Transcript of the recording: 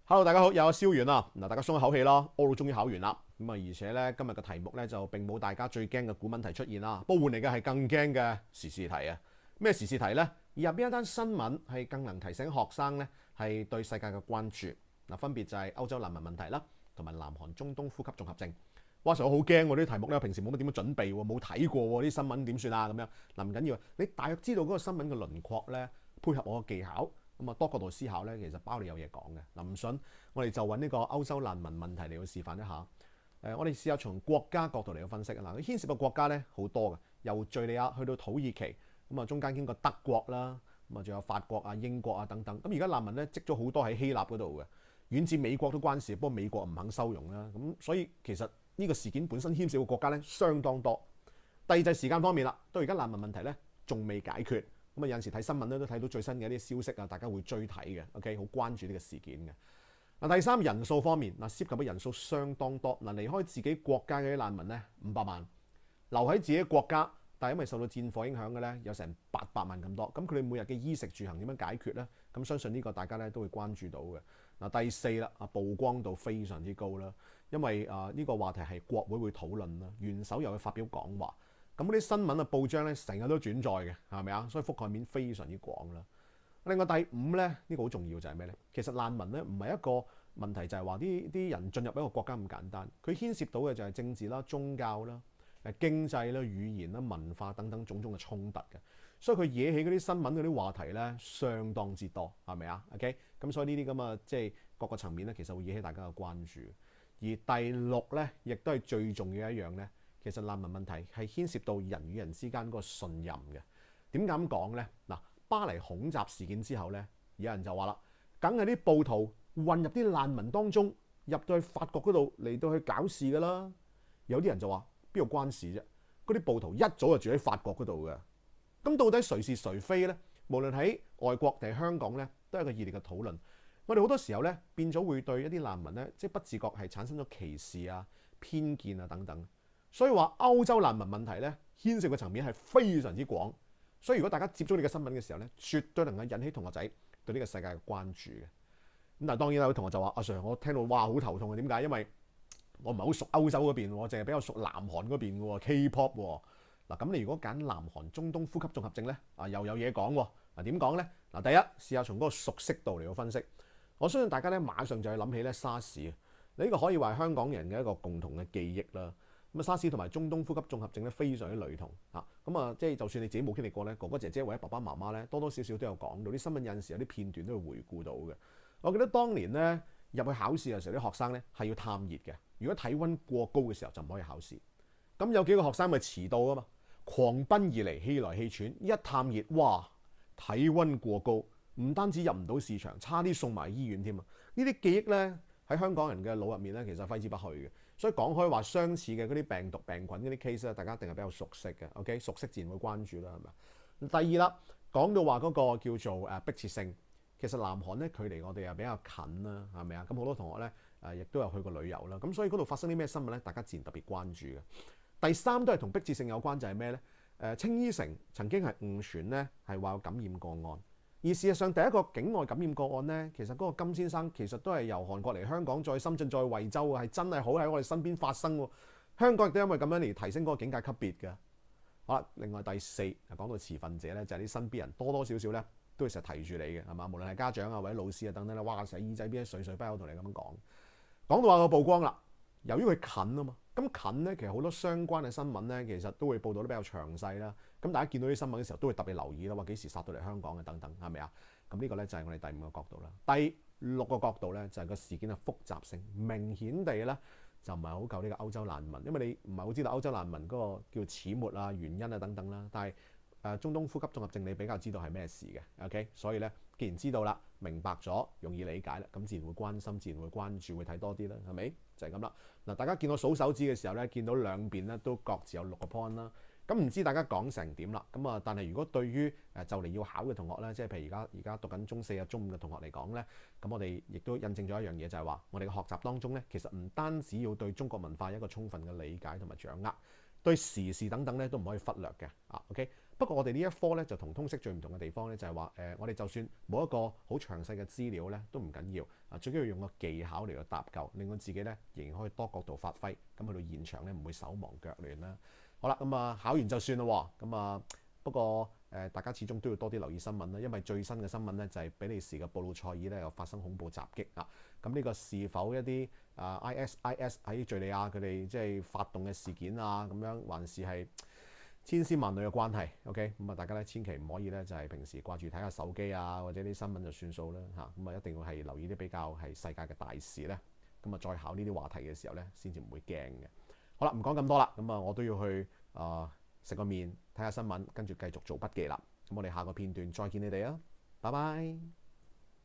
Hello，大家好，又有蕭遠啊！嗱，大家鬆一口氣啦，我都終於考完啦。咁啊，而且咧今日嘅題目咧就並冇大家最驚嘅古文題出現啦，不過換嚟嘅係更驚嘅時事題啊！咩時事題呢？而入邊一單新聞係更能提醒學生咧係對世界嘅關注。嗱，分別就係歐洲難民問題啦，同埋南韓中東呼吸綜合症。哇！實我好驚喎，呢啲題目咧，平時冇乜點樣準備喎，冇睇過喎，啲新聞點算啊？咁樣嗱，唔緊要，你大約知道嗰個新聞嘅輪廓咧，配合我嘅技巧。咁啊，多角度思考咧，其實包你有嘢講嘅。嗱，唔信我哋就揾呢個歐洲難民問題嚟去示範一下。我哋試下從國家角度嚟去分析啊。嗱，佢牽涉嘅國家咧好多嘅，由敍利亞去到土耳其，咁啊中間經過德國啦，咁啊仲有法國啊、英國啊等等。咁而家難民咧積咗好多喺希臘嗰度嘅，遠至美國都關事，不過美國唔肯收容啦。咁所以其實呢個事件本身牽涉嘅國家咧相當多。第二就係時間方面啦，到而家難民問題咧仲未解決。咁啊有陣時睇新聞咧都睇到最新嘅一啲消息啊，大家會追睇嘅 ，OK， 好關注呢個事件嘅。嗱，第三人數方面，嗱涉及嘅人數相當多。嗱，離開自己國家嘅啲難民咧500萬，留喺自己國家，但係因為受到戰火影響嘅咧有成800萬咁多。咁佢哋每日嘅衣食住行點樣解決咧？咁相信呢個大家咧都會關注到嘅。嗱，第四啦，曝光度非常之高啦，因為呢個話題係國會討論啦，元首又去發表講話。咁嗰啲新聞啊報章咧成日都轉載嘅，係咪啊？所以覆蓋面非常之廣啦。另外第五咧，呢個好重要就係咩咧？其實難民咧唔係一個問題，就係話啲人進入一個國家咁簡單，佢牽涉到嘅就係政治啦、宗教啦、經濟啦、語言啦、文化等等種種嘅衝突嘅。所以佢惹起嗰啲新聞嗰啲話題咧相當之多，係咪啊？OK，咁所以呢啲咁啊，即係各個層面咧，其實會惹起大家嘅關注。而第六咧，亦都係最重要一樣咧。其實難民問題係牽涉到人與人之間嗰個信任嘅。點解咁講呢？嗱，巴黎恐襲事件之後呢，有人就話啦，梗係啲暴徒混入啲難民當中，入到去法國嗰度嚟到去搞事噶啦。有啲人就話邊度關事啫？嗰啲暴徒一早就住喺法國嗰度嘅。咁到底誰是誰非呢？無論喺外國定係香港呢，都係一個熱烈嘅討論。我哋好多時候呢，變咗會對一啲難民呢，即係不自覺係產生咗歧視啊、偏見啊等等。所以話歐洲難民問題咧，牽涉嘅層面係非常之廣。所以如果大家接觸呢個新聞嘅時候咧，絕對能夠引起同學仔對呢個世界嘅關注嘅。咁但係當然有同學就話：阿 Sir，我聽到哇好頭痛啊！點解？因為我唔係好熟歐洲嗰邊，我淨係比較熟南韓嗰邊嘅喎 K-pop 喎。嗱，咁你如果揀南韓中東呼吸綜合症咧，又有嘢講喎。嗱，點講咧？嗱，第一試下從嗰個熟悉度嚟到分析。我相信大家咧馬上就係諗起咧沙士啊，呢個可以話係香港人嘅一個共同嘅記憶啦。咁啊，沙士同埋中東呼吸綜合症咧非常之雷同嚇。咁啊，即係就算你自己冇經歷過咧，哥哥姐姐或者爸爸媽媽咧多多少少都有講到啲新聞，有陣時有啲片段都會回顧到嘅。我記得當年咧入去考試嘅時候，啲學生咧係要探熱嘅。如果體温過高嘅時候就唔可以考試。咁有幾個學生咪遲到啊嘛，狂奔而嚟，氣來氣喘，一探熱，哇！體温過高，唔單止入唔到試場，差啲送埋醫院添啊！呢啲記憶咧喺香港人嘅腦入面咧，其實揮之不去嘅。所以講開話相似嘅嗰啲病毒病菌嗰啲 case 咧，大家一定係比較熟悉嘅。OK， 熟悉自然會關注啦，係咪？第二啦，講到話嗰個叫做迫切性，其實南韓咧距離我哋又比較近啦，係咪啊？咁好多同學咧亦都有去過旅遊啦，咁所以嗰度發生啲咩新聞咧，大家自然特別關注嘅。第三都係同迫切性有關，就係咩咧？青衣城曾經係誤傳咧係話有感染個案。而事實上，第一個境外感染個案呢，其實嗰個金先生其實都係由韓國嚟香港，再深圳，再惠州啊，係真係好喺我哋身邊發生喎。香港亦都因為咁樣嚟提升嗰個警戒級別嘅。好啦，另外第四講到持份者呢，就係啲身邊人多多少少呢都會成日提住你嘅，係嘛？無論係家長啊或者老師啊等等咧，哇！成耳仔邊水水不口同你咁樣講。講到話個曝光啦，由於佢近啊嘛，咁近呢，其實好多相關嘅新聞呢，其實都會報導得比較詳細啦。咁大家見到啲新聞嘅時候，都會特別留意啦，話幾時殺到嚟香港嘅等等，係咪啊？咁呢個咧就係我哋第五個角度啦。第六個角度咧就係個事件嘅複雜性，明顯地咧就唔係好夠呢個歐洲難民，因為你唔係好知道歐洲難民嗰個叫始末啊、原因啊等等啦。但係中東呼吸綜合症你比較知道係咩事嘅 ，OK？ 所以咧，既然知道啦、明白咗、容易理解啦，咁自然會關心、自然會關注、會睇多啲啦，係咪？就係咁啦。嗱，大家見我數手指嘅時候咧，見到兩邊咧都各自有6個 point 啦。咁唔知大家講成點啦？咁啊，但係如果對於就嚟要考嘅同學咧，即係譬如而家讀緊中4啊、中5嘅同學嚟講咧，咁我哋亦都印證咗一樣嘢，就係話我哋嘅學習當中咧，其實唔單止要對中國文化一個充分嘅理解同埋掌握，對時事等等咧都唔可以忽略嘅。OK，不過我哋呢一科咧就同通識最唔同嘅地方咧就係話我哋就算冇一個好詳細嘅資料咧都唔緊要啊，最緊要用個技巧嚟到搭救，令到自己咧仍然可以多角度發揮，咁去到現場咧唔會手忙腳亂啦。好啦，咁考完就算啦，咁不過大家始終都要多啲留意新聞啦，因為最新嘅新聞咧就係比利時嘅布魯塞爾咧又發生恐怖襲擊啊！咁呢個是否一啲IS 喺敍利亞佢哋即係發動嘅事件啊？咁樣還是係千絲萬縷嘅關係？OK， 咁大家咧千祈唔可以咧就係平時掛住睇下手機啊，或者啲新聞就算數啦嚇。咁一定要係留意啲比較係世界嘅大事咧。咁再考呢啲話題嘅時候咧，先至唔會驚嘅。好啦，唔講咁多啦，咁我都要去食個麵，睇下新聞，跟住繼續做筆記啦。咁我哋下個片段再見你哋啊，拜拜。